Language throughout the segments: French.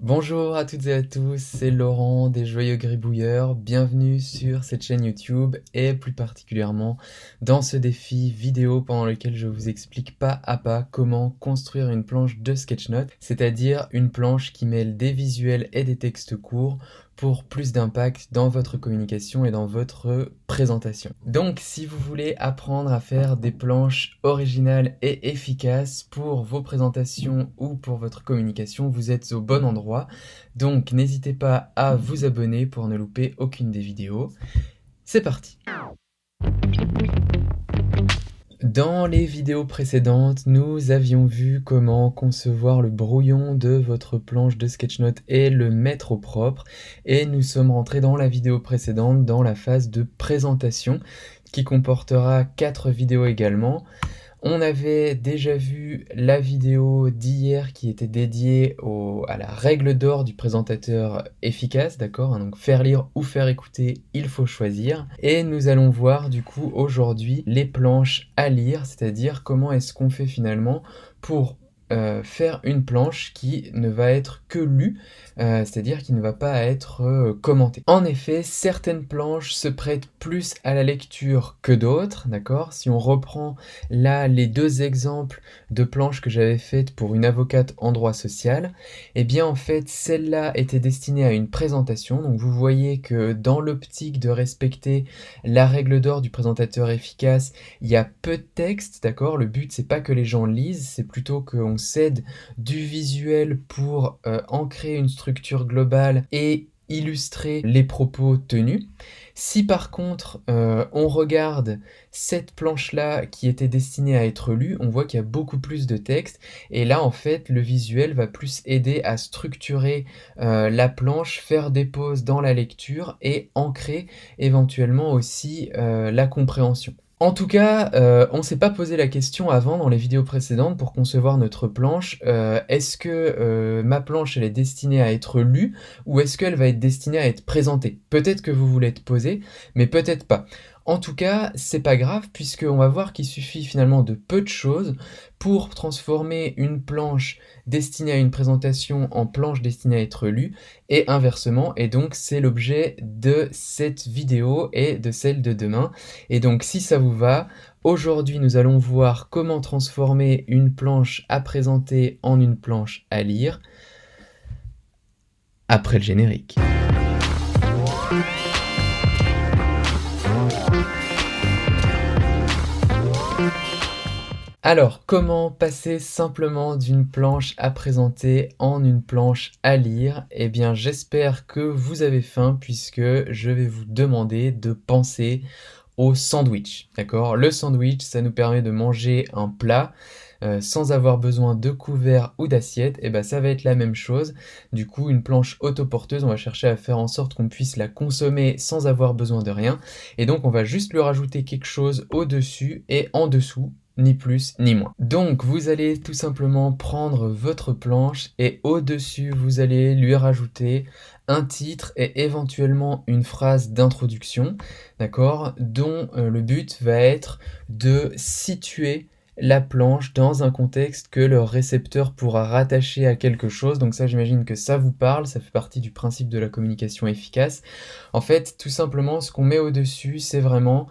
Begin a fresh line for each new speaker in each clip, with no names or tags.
Bonjour à toutes et à tous, c'est Laurent des Joyeux Gribouilleurs. Bienvenue sur cette chaîne YouTube et plus particulièrement dans ce défi vidéo pendant lequel je vous explique pas à pas comment construire une planche de sketchnote, c'est-à-dire une planche qui mêle des visuels et des textes courts pour plus d'impact dans votre communication et dans votre présentation. Donc si vous voulez apprendre à faire des planches originales et efficaces pour vos présentations ou pour votre communication, vous êtes au bon endroit. Donc n'hésitez pas à vous abonner pour ne louper aucune des vidéos. C'est parti! Dans les vidéos précédentes, nous avions vu comment concevoir le brouillon de votre planche de sketchnote et le mettre au propre. Et nous sommes rentrés dans la vidéo précédente, dans la phase de présentation, qui comportera 4 vidéos également. On avait déjà vu la vidéo d'hier qui était dédiée à la règle d'or du présentateur efficace, d'accord? Donc faire lire ou faire écouter, il faut choisir. Et nous allons voir du coup aujourd'hui les planches à lire, c'est-à-dire comment est-ce qu'on fait finalement pour faire une planche qui ne va être que lue, c'est-à-dire qui ne va pas être commentée. En effet, certaines planches se prêtent plus à la lecture que d'autres, d'accord? Si on reprend là les 2 exemples de planches que j'avais faites pour une avocate en droit social, eh bien en fait celle-là était destinée à une présentation, donc vous voyez que dans l'optique de respecter la règle d'or du présentateur efficace, il y a peu de texte, d'accord? Le but c'est pas que les gens lisent, c'est plutôt qu'on s'aide du visuel pour ancrer une structure globale et illustrer les propos tenus. Si par contre on regarde cette planche-là qui était destinée à être lue, on voit qu'il y a beaucoup plus de texte et là en fait le visuel va plus aider à structurer la planche, faire des pauses dans la lecture et ancrer éventuellement aussi la compréhension. En tout cas, on s'est pas posé la question avant dans les vidéos précédentes pour concevoir notre planche, est-ce que, ma planche elle est destinée à être lue ou est-ce qu'elle va être destinée à être présentée? Peut-être que vous vous l'êtes posé, mais peut-être pas. En tout cas, c'est pas grave puisqu'on va voir qu'il suffit finalement de peu de choses pour transformer une planche destinée à une présentation en planche destinée à être lue et inversement et donc c'est l'objet de cette vidéo et de celle de demain. Et donc si ça vous va, aujourd'hui nous allons voir comment transformer une planche à présenter en une planche à lire, après le générique. Alors, comment passer simplement d'une planche à présenter en une planche à lire? Eh bien, j'espère que vous avez faim puisque je vais vous demander de penser au sandwich, d'accord? Le sandwich, ça nous permet de manger un plat sans avoir besoin de couverts ou d'assiettes, et ben ça va être la même chose. Du coup, une planche autoporteuse, on va chercher à faire en sorte qu'on puisse la consommer sans avoir besoin de rien, et donc on va juste lui rajouter quelque chose au-dessus et en dessous, ni plus ni moins. Donc vous allez tout simplement prendre votre planche et au-dessus, vous allez lui rajouter un titre et éventuellement une phrase d'introduction, d'accord? Dont le but va être de situer la planche dans un contexte que le récepteur pourra rattacher à quelque chose. Donc ça, j'imagine que ça vous parle, ça fait partie du principe de la communication efficace. En fait, tout simplement, ce qu'on met au-dessus, c'est vraiment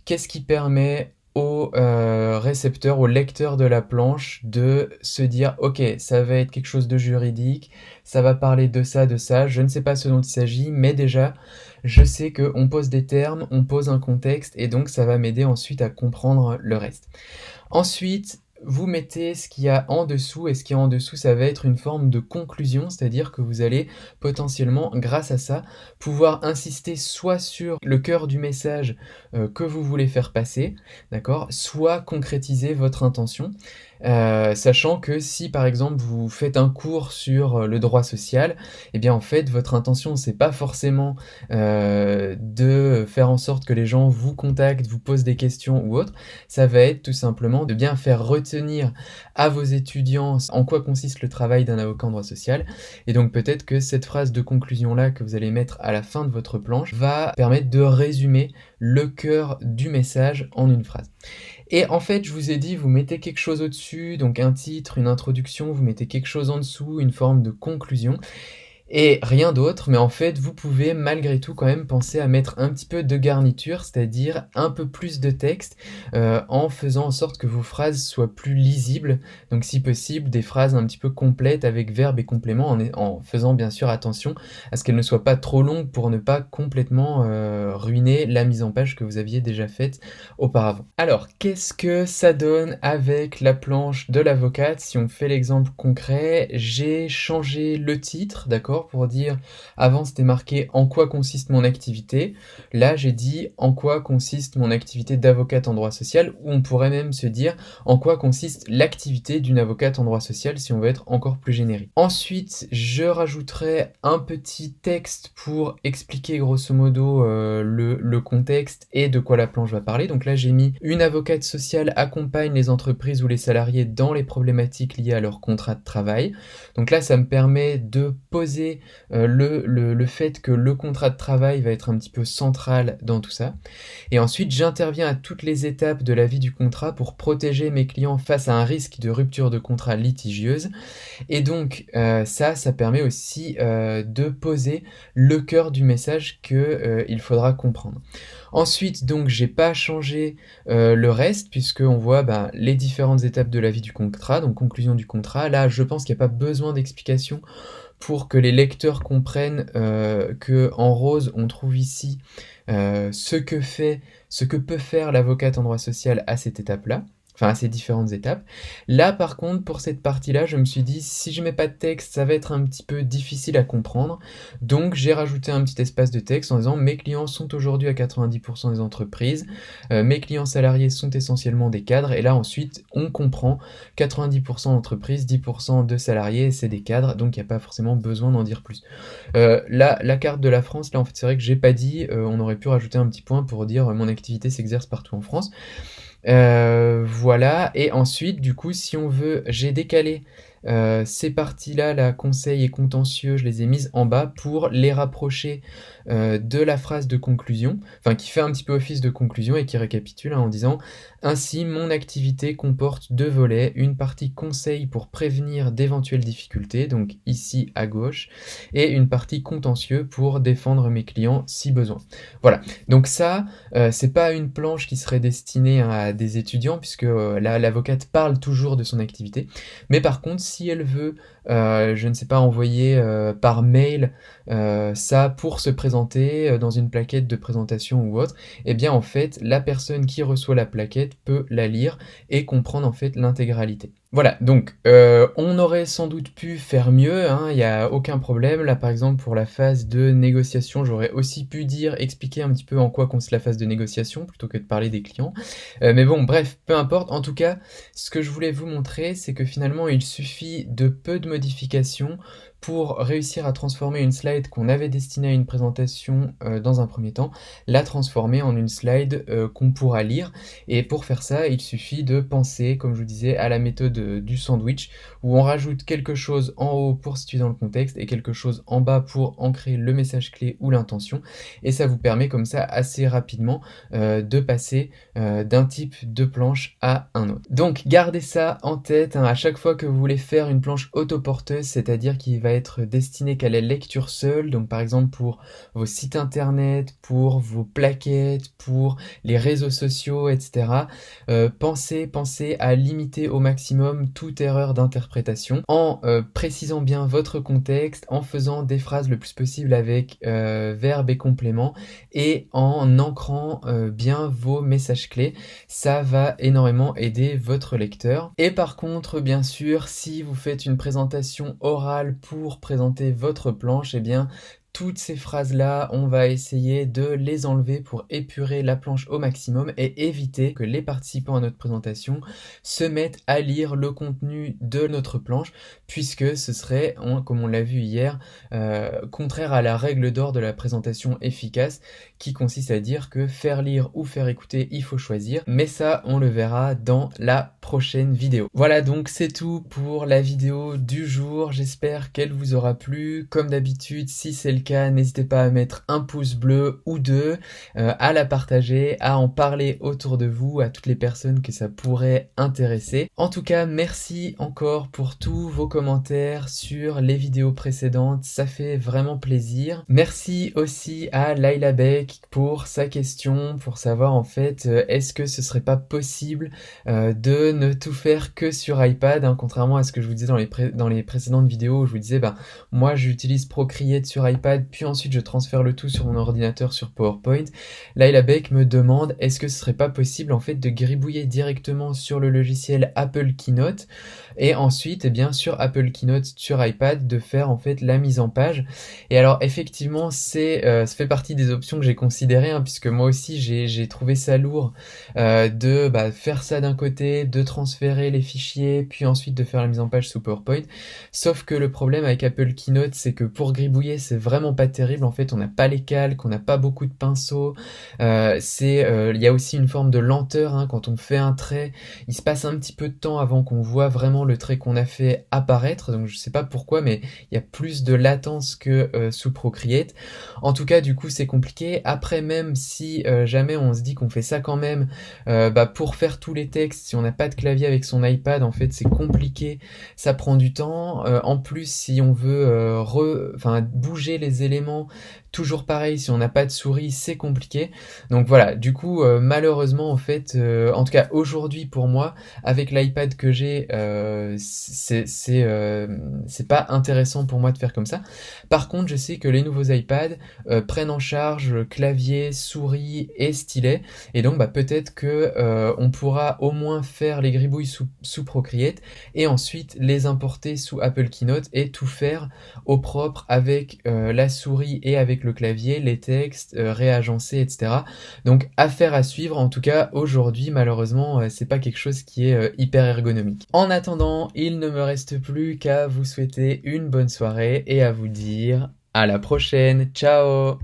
qu'est-ce qui permet au récepteur, au lecteur de la planche de se dire « Ok, ça va être quelque chose de juridique, ça va parler de ça, je ne sais pas ce dont il s'agit, mais déjà, je sais qu'on pose des termes, on pose un contexte, et donc ça va m'aider ensuite à comprendre le reste. » Ensuite, vous mettez ce qu'il y a en dessous et ce qu'il y a en dessous, ça va être une forme de conclusion, c'est-à-dire que vous allez potentiellement, grâce à ça, pouvoir insister soit sur le cœur du message que vous voulez faire passer, d'accord? Soit concrétiser votre intention, sachant que si par exemple vous faites un cours sur le droit social, eh bien en fait votre intention c'est pas forcément de faire en sorte que les gens vous contactent, vous posent des questions ou autre, ça va être tout simplement de bien faire retenir à vos étudiants en quoi consiste le travail d'un avocat en droit social. Et donc peut-être que cette phrase de conclusion-là que vous allez mettre à la fin de votre planche va permettre de résumer le cœur du message en une phrase. Et en fait, je vous ai dit, vous mettez quelque chose au-dessus, donc un titre, une introduction, vous mettez quelque chose en dessous, une forme de conclusion et rien d'autre, mais en fait, vous pouvez malgré tout quand même penser à mettre un petit peu de garniture, c'est-à-dire un peu plus de texte, en faisant en sorte que vos phrases soient plus lisibles. Donc si possible, des phrases un petit peu complètes avec verbe et complément en faisant bien sûr attention à ce qu'elles ne soient pas trop longues pour ne pas complètement, ruiner la mise en page que vous aviez déjà faite auparavant. Alors, qu'est-ce que ça donne avec la planche de l'avocate? Si on fait l'exemple concret, j'ai changé le titre, d'accord? Pour dire, avant c'était marqué en quoi consiste mon activité. Là, j'ai dit en quoi consiste mon activité d'avocate en droit social, ou on pourrait même se dire en quoi consiste l'activité d'une avocate en droit social si on veut être encore plus générique. Ensuite, je rajouterai un petit texte pour expliquer grosso modo le contexte et de quoi la planche va parler. Donc là, j'ai mis une avocate sociale accompagne les entreprises ou les salariés dans les problématiques liées à leur contrat de travail. Donc là, ça me permet de poser le fait que le contrat de travail va être un petit peu central dans tout ça. Et ensuite, j'interviens à toutes les étapes de la vie du contrat pour protéger mes clients face à un risque de rupture de contrat litigieuse. Et donc, ça permet aussi de poser le cœur du message qu'il faudra comprendre. Ensuite, donc, j'ai pas changé le reste, puisqu'on voit les différentes étapes de la vie du contrat, donc conclusion du contrat. Là, je pense qu'il n'y a pas besoin d'explication pour que les lecteurs comprennent qu'en rose, on trouve ici ce que peut faire l'avocate en droit social à cette étape-là, enfin à ces différentes étapes. Là, par contre, pour cette partie-là, je me suis dit, si je mets pas de texte, ça va être un petit peu difficile à comprendre. Donc, j'ai rajouté un petit espace de texte en disant, mes clients sont aujourd'hui à 90% des entreprises, mes clients salariés sont essentiellement des cadres, et là, ensuite, on comprend 90% d'entreprises, 10% de salariés, c'est des cadres, donc il n'y a pas forcément besoin d'en dire plus. La carte de la France, là, en fait, c'est vrai que j'ai pas dit, on aurait pu rajouter un petit point pour dire, mon activité s'exerce partout en France. Voilà, et ensuite, du coup, si on veut, j'ai décalé ces parties-là, là, conseil et contentieux, je les ai mises en bas pour les rapprocher de la phrase de conclusion, enfin qui fait un petit peu office de conclusion et qui récapitule en disant « Ainsi, mon activité comporte 2 volets, une partie conseil pour prévenir d'éventuelles difficultés, donc ici à gauche, et une partie contentieux pour défendre mes clients si besoin. » Voilà, donc ça, c'est pas une planche qui serait destinée à des étudiants puisque l'avocate parle toujours de son activité, mais par contre, si elle veut, je ne sais pas, envoyer par mail ça pour se présenter dans une plaquette de présentation ou autre, eh bien en fait, la personne qui reçoit la plaquette peut la lire et comprendre en fait l'intégralité. Voilà, donc on aurait sans doute pu faire mieux, hein, il n'y a aucun problème. Là par exemple pour la phase de négociation, j'aurais aussi pu expliquer un petit peu en quoi consiste la phase de négociation plutôt que de parler des clients. Mais bon, bref, peu importe. En tout cas, ce que je voulais vous montrer, c'est que finalement il suffit de peu de modifications pour réussir à transformer une slide qu'on avait destinée à une présentation dans un premier temps, la transformer en une slide qu'on pourra lire. Et pour faire ça, il suffit de penser, comme je vous disais, à la méthode du sandwich, où on rajoute quelque chose en haut pour situer dans le contexte et quelque chose en bas pour ancrer le message clé ou l'intention. Et ça vous permet comme ça assez rapidement de passer d'un type de planche à un autre. Donc gardez ça en tête, hein, à chaque fois que vous voulez faire une planche autoporteuse, c'est-à-dire qui va être destinée qu'à la lecture seule, donc par exemple pour vos sites internet, pour vos plaquettes, pour les réseaux sociaux, etc. Pensez à limiter au maximum toute erreur d'interprétation en précisant bien votre contexte, en faisant des phrases le plus possible avec verbe et complément et en ancrant bien vos messages clés. Ça va énormément aider votre lecteur. Et par contre, bien sûr, si vous faites une présentation orale pour présenter votre planche, eh bien, toutes ces phrases-là, on va essayer de les enlever pour épurer la planche au maximum et éviter que les participants à notre présentation se mettent à lire le contenu de notre planche, puisque ce serait, comme on l'a vu hier, contraire à la règle d'or de la présentation efficace, qui consiste à dire que faire lire ou faire écouter, il faut choisir, mais ça, on le verra dans la prochaine vidéo. Voilà, donc c'est tout pour la vidéo du jour, j'espère qu'elle vous aura plu. Comme d'habitude, si c'est le cas, n'hésitez pas à mettre un pouce bleu ou deux, à la partager, à en parler autour de vous, à toutes les personnes que ça pourrait intéresser. En tout cas, merci encore pour tous vos commentaires sur les vidéos précédentes, ça fait vraiment plaisir. Merci aussi à Laila Beck pour sa question, pour savoir en fait est-ce que ce serait pas possible de ne tout faire que sur iPad, hein, contrairement à ce que je vous disais dans les précédentes vidéos où je vous disais moi j'utilise Procreate sur iPad puis ensuite je transfère le tout sur mon ordinateur sur PowerPoint. Laila Beck me demande est-ce que ce serait pas possible en fait de gribouiller directement sur le logiciel Apple Keynote et ensuite eh bien sur Apple Keynote sur iPad de faire en fait la mise en page. Et alors effectivement ça fait partie des options que j'ai considérées, hein, puisque moi aussi j'ai trouvé ça lourd de faire ça d'un côté, de transférer les fichiers, puis ensuite de faire la mise en page sous PowerPoint. Sauf que le problème avec Apple Keynote, c'est que pour gribouiller, c'est vraiment pas terrible. En fait, on n'a pas les calques, on n'a pas beaucoup de pinceaux. Il y a aussi une forme de lenteur, hein, quand on fait un trait. Il se passe un petit peu de temps avant qu'on voit vraiment le trait qu'on a fait apparaître. Donc je sais pas pourquoi, mais il y a plus de latence que sous Procreate. En tout cas, du coup, c'est compliqué. Après, même si jamais on se dit qu'on fait ça quand même, pour faire tous les textes, si on n'a pas de clavier avec son iPad, en fait, c'est compliqué. Ça prend du temps. En plus, si on veut bouger les éléments, toujours pareil, si on n'a pas de souris, c'est compliqué. Donc voilà, du coup, malheureusement, en fait, en tout cas aujourd'hui pour moi, avec l'iPad que j'ai, c'est pas intéressant pour moi de faire comme ça. Par contre, je sais que les nouveaux iPads prennent en charge clavier, souris et stylet, et donc peut-être que on pourra au moins faire les gribouilles sous Procreate, et ensuite les importer sous Apple Keynote et tout faire au propre avec la souris et avec le clavier, les textes, réagencer, etc. Donc affaire à suivre, en tout cas aujourd'hui malheureusement c'est pas quelque chose qui est hyper ergonomique. En attendant, il ne me reste plus qu'à vous souhaiter une bonne soirée et à vous dire à la prochaine, ciao!